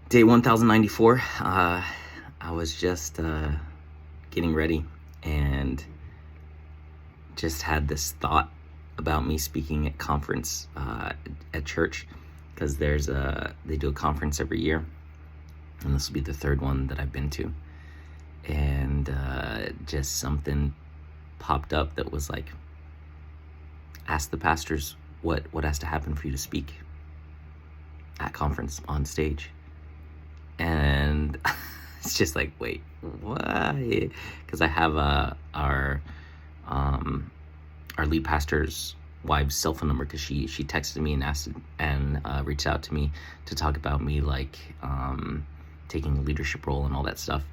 Day 1094. I was just getting ready and just had this thought about me speaking at conference at church, because they do a conference every year, and this will be the third one that I've been to. And just something popped up that was like, ask the pastors what has to happen for you to speak at conference on stage. And it's just like, wait, why? Because I have our lead pastor's wife's cell phone number, because she texted me and asked and reached out to me to talk about me, like, taking a leadership role and all that stuff.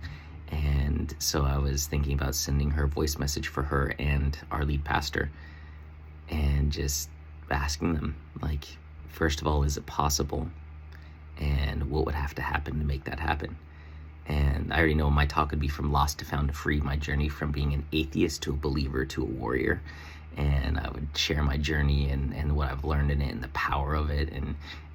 And so I was thinking about sending her a voice message for her and our lead pastor, and just asking them, like, first of all, is it possible? And what would have to happen to make that happen? And I already know my talk would be from lost to found to free, my journey from being an atheist to a believer to a warrior. And I would share my journey and what I've learned in it and the power of it.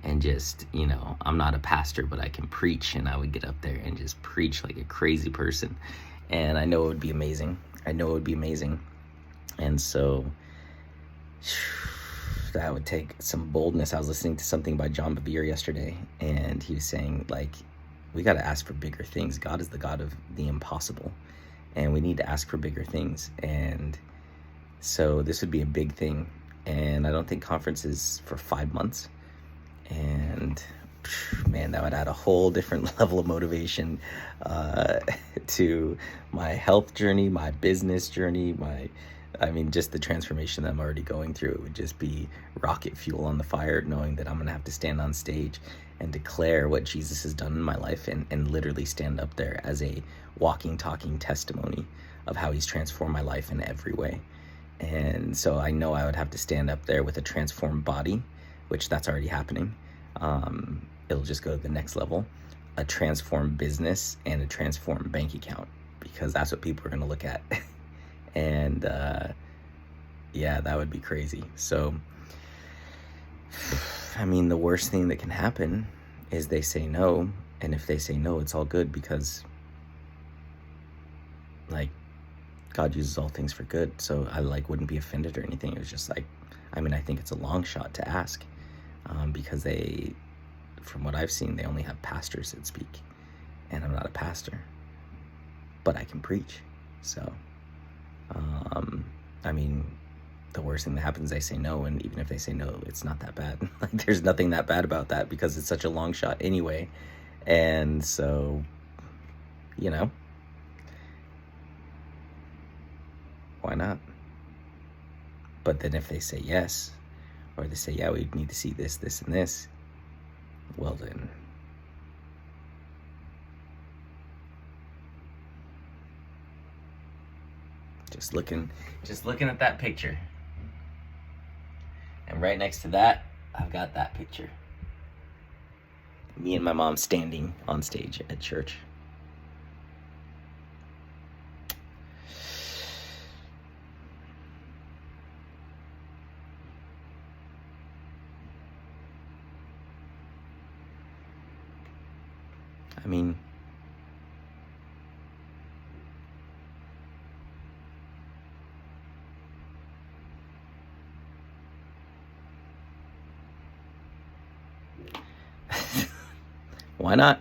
And just, I'm not a pastor, but I can preach. And I would get up there and just preach like a crazy person. And I know it would be amazing. And so that would take some boldness. I was listening to something by John Bevere yesterday, and he was saying, like, we got to ask for bigger things. God is the God of the impossible, and we need to ask for bigger things. And so this would be a big thing. And I don't think conference is for 5 months. And man, that would add a whole different level of motivation to my health journey, my business journey, just the transformation that I'm already going through. It would just be rocket fuel on the fire, knowing that I'm going to have to stand on stage and declare what Jesus has done in my life, and literally stand up there as a walking, talking testimony of how he's transformed my life in every way. And so I know I would have to stand up there with a transformed body, which that's already happening. It'll just go to the next level, a transformed business and a transformed bank account, because that's what people are going to look at. And yeah, that would be crazy. So, the worst thing that can happen is they say no. And if they say no, it's all good, because, like, God uses all things for good. So I wouldn't be offended or anything. It was just like, I think it's a long shot to ask, because from what I've seen, they only have pastors that speak, and I'm not a pastor, but I can preach. So, the worst thing that happens is they say no, and even if they say no, it's not that bad. Like, there's nothing that bad about that, because it's such a long shot anyway. And so, why not? But then if they say yes, or they say, yeah, we need to see this, this, and this, well then, just looking at that picture. And right next to that, I've got that picture. Me and my mom standing on stage at church. Why not?